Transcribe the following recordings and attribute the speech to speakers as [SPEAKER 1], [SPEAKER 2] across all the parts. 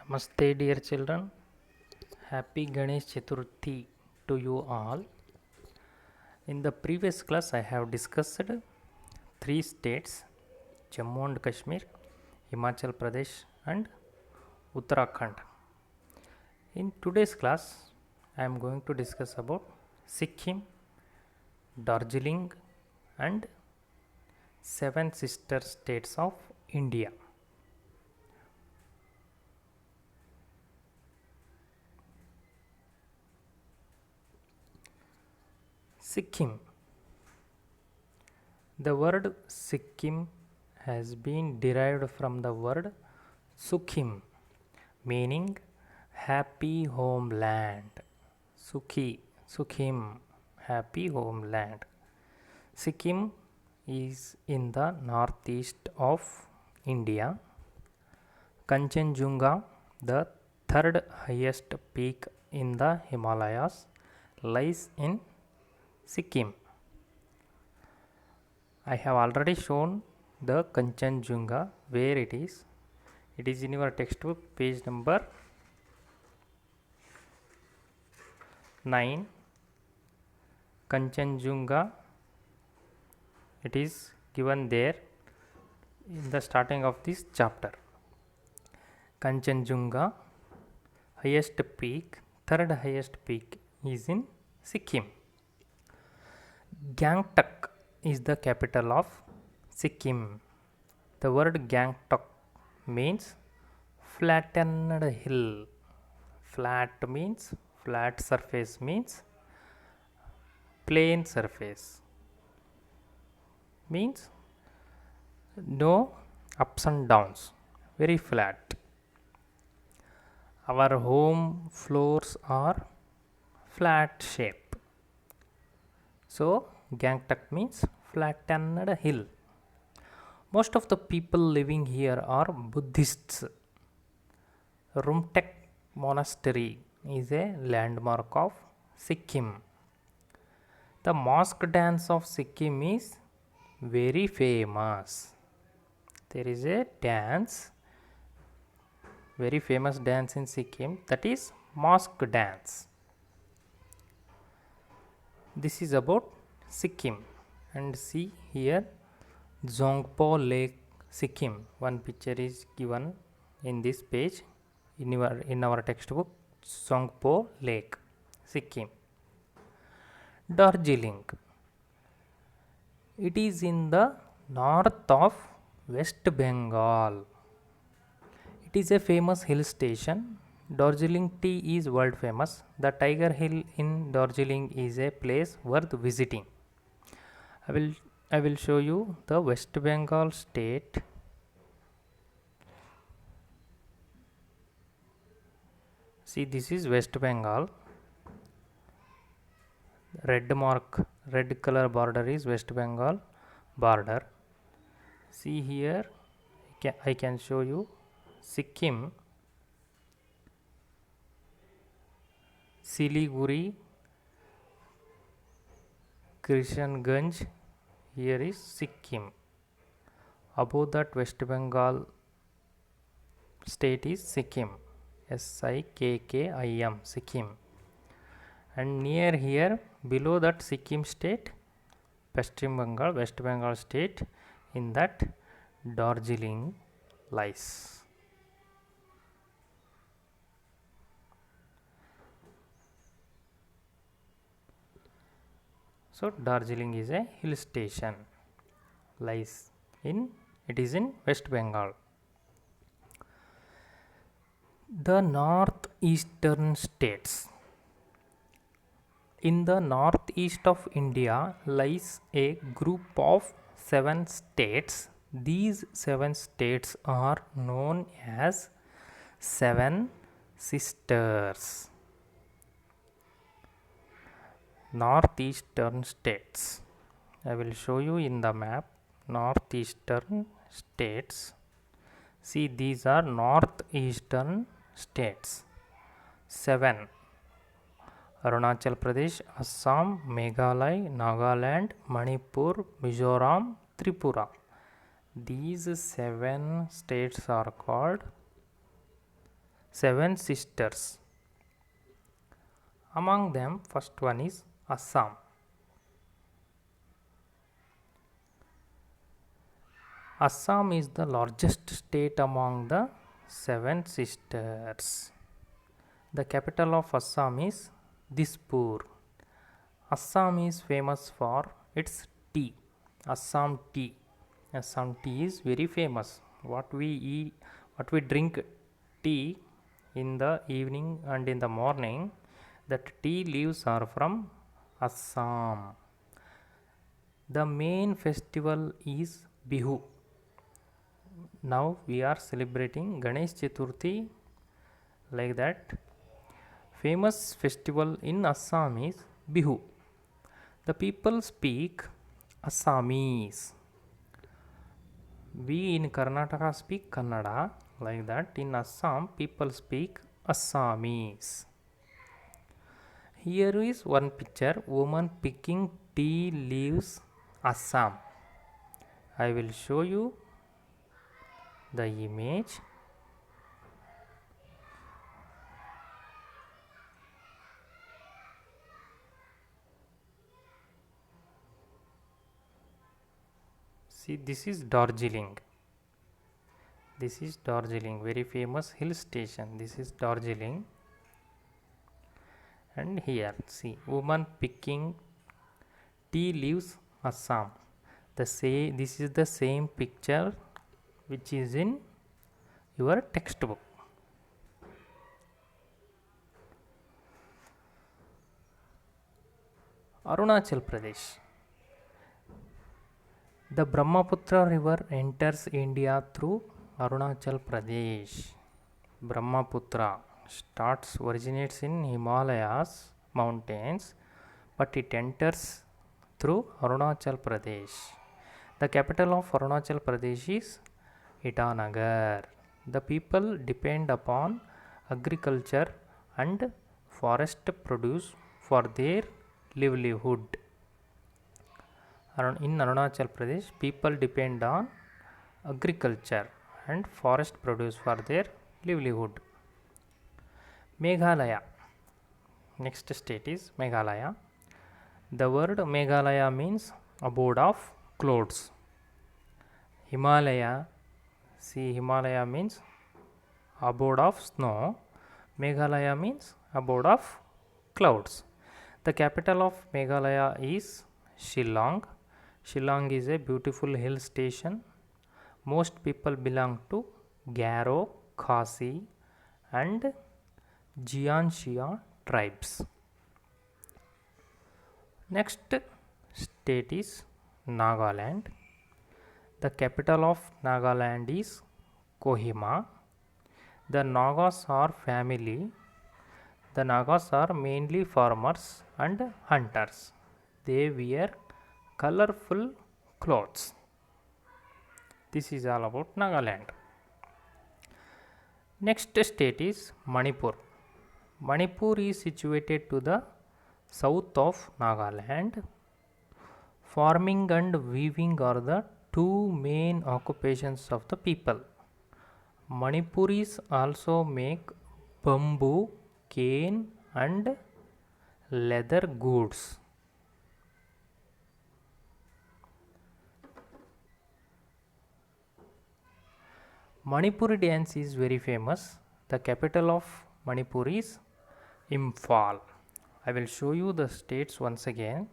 [SPEAKER 1] Namaste, dear children. Happy Ganesh Chaturthi to you all. In the previous class, I have discussed three states Jammu and Kashmir, Himachal Pradesh, and Uttarakhand. In today's class, I am going to discuss about Sikkim, Darjeeling, and seven sister states of India. Sikkim. The word Sikkim has been derived from the word Sukkim, meaning happy homeland. Sukkim, happy homeland. Sikkim is in the northeast of India. Kanchenjunga, the third highest peak in the Himalayas, lies in Sikkim. I have already shown the Kanchenjunga where it is. It is in your textbook, page number 9. Kanchenjunga, it is given there in the starting of this chapter. Kanchenjunga, highest peak, third highest peak is in Sikkim. Gangtok is the capital of Sikkim. The word Gangtok means flattened hill. Flat means flat surface, means plain surface, means no ups and downs, very flat. Our home floors are flat shape. So Gangtok means flattened hill. Most of the people living here are Buddhists. Rumtek Monastery is a landmark of Sikkim. The mask dance of Sikkim is very famous. There is a dance, very famous dance in Sikkim, that is mask dance. This is about Sikkim. And see here Zongpo Lake, Sikkim. One picture is given in this page in our textbook. Zongpo Lake, Sikkim. Darjeeling. It is in the north of West Bengal. It is a famous hill station. Darjeeling tea is world famous. The Tiger Hill in Darjeeling is a place worth visiting. I will show you the West Bengal state. See, this is West Bengal. Red color border is West Bengal border. See here, I can show you Sikkim, Siliguri, Krishanganj. Here is Sikkim. Above that West Bengal state is Sikkim, Sikkim, Sikkim. And near here, below that Sikkim state, West Bengal state, in that Darjeeling lies. So Darjeeling is a hill station, it is in West Bengal. The northeastern states. In the northeast of India lies a group of 7 states. These 7 states are known as 7 sisters. Northeastern states. I will show you in the map northeastern states. See, these are northeastern states. 7. Arunachal Pradesh, Assam, Meghalaya, Nagaland, Manipur, Mizoram, Tripura. These 7 states are called seven sisters. Among them, first one is Assam. Assam is the largest state among the seven sisters. The capital of Assam is Dispur. Assam is famous for its tea. Assam tea. Assam tea is very famous. What we eat, what we drink tea in the evening and in the morning, that tea leaves are from Assam. The main festival is Bihu. Now we are celebrating Ganesh Chaturthi like that. Famous festival in Assam is Bihu. The people speak Assamese. We in Karnataka speak Kannada like that. In Assam, people speak Assamese. Here is one picture, woman picking tea leaves, Assam. I will show you the image. See, this is Darjeeling. This is Darjeeling, very famous hill station. This is Darjeeling. And here, see, woman picking tea leaves, Assam. This is the same picture which is in your textbook. Arunachal Pradesh. The Brahmaputra river enters India through Arunachal Pradesh. Brahmaputra originates in Himalayas mountains, but it enters through Arunachal Pradesh. The capital of Arunachal Pradesh is Itanagar. The people depend upon agriculture and forest produce for their livelihood. In Arunachal Pradesh, people depend on agriculture and forest produce for their livelihood. Meghalaya. Next state is Meghalaya. The word Meghalaya means abode of clouds. Himalaya, see, Himalaya means abode of snow. Meghalaya means abode of clouds. The capital of Meghalaya is Shillong. Shillong is a beautiful hill station. Most people belong to Garo, Khasi and Jiangxia tribes. Next state is Nagaland. The capital of Nagaland is Kohima. The Nagas are family. The Nagas are mainly farmers and hunters. They wear colorful clothes. This is all about Nagaland. Next state is Manipur. Manipur is situated to the south of Nagaland. Farming and weaving are the two main occupations of the people. Manipuris also make bamboo, cane and leather goods. Manipuri dance is very famous. The capital of Manipur is Imphal. I will show you the states once again.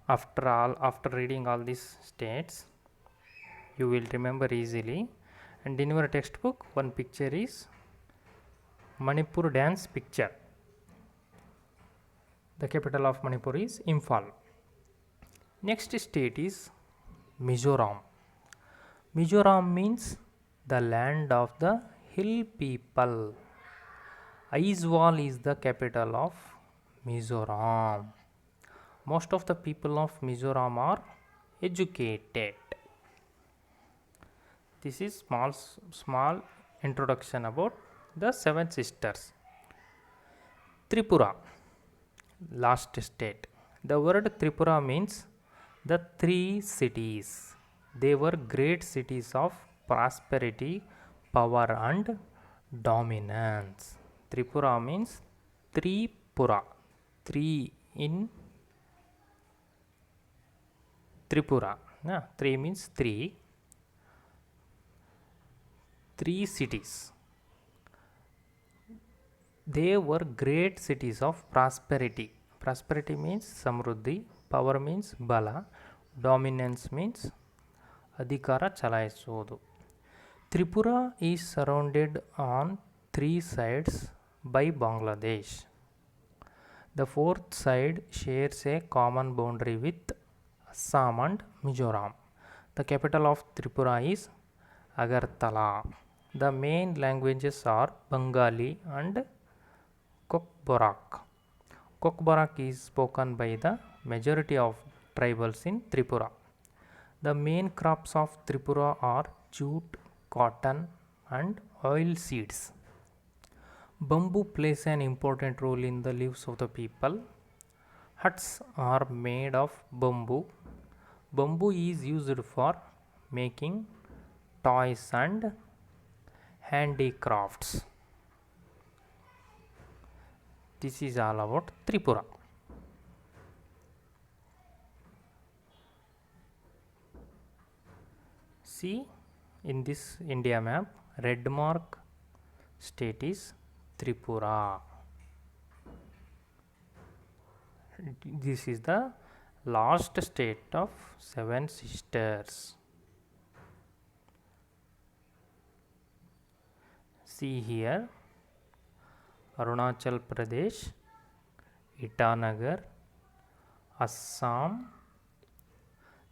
[SPEAKER 1] After reading all these states, you will remember easily. And in your textbook, one picture is Manipur dance picture. The capital of Manipur is Imphal. Next state is Mizoram. Mizoram means the land of the hill people. Aizawl is the capital of Mizoram. Most of the people of Mizoram are educated. This is small introduction about the seven sisters. Tripura, last state. The word Tripura means the three cities. They were great cities of prosperity, power and Dominance. Tripura means Tripura. Three in Tripura. Yeah, three means three. Three cities. They were great cities of prosperity. Prosperity means Samruddhi. Power means Bala. Dominance means Adhikara Chalayisodu. Tripura is surrounded on three sides by Bangladesh. The fourth side shares a common boundary with Assam and Mizoram. The capital of Tripura is Agartala. The main languages are Bengali and Kokborak. Kokborak is spoken by the majority of tribals in Tripura. The main crops of Tripura are jute, cotton, and oil seeds. Bamboo plays an important role in the lives of the people. Huts are made of bamboo. Bamboo is used for making toys and handicrafts. This is all about Tripura. See, in this India map, red mark state is Tripura. This is the last state of seven sisters. See here, Arunachal Pradesh, Itanagar, Assam,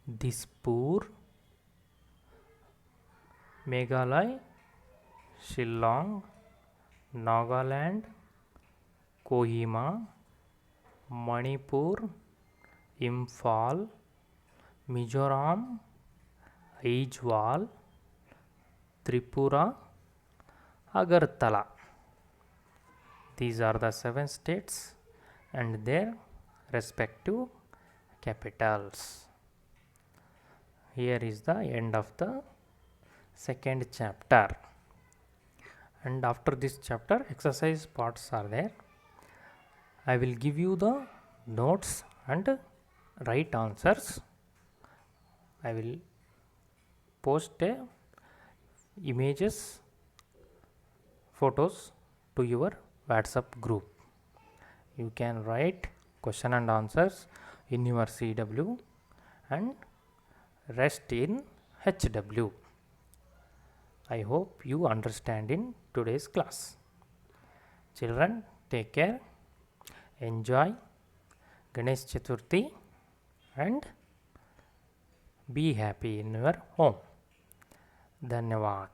[SPEAKER 1] Dispur, Meghalaya, Shillong, Nagaland, Kohima, Manipur, Imphal, Mizoram, Aizawl, Tripura, Agartala. These are the seven states and their respective capitals. Here is the end of the second chapter. And after this chapter, exercise parts are there. I will give you the notes and right answers. I will post images, photos to your WhatsApp group. You can write question and answers in your CW and rest in HW. I hope you understand in today's class. Children, take care, enjoy Ganesh Chaturthi and be happy in your home. Dhanyavad.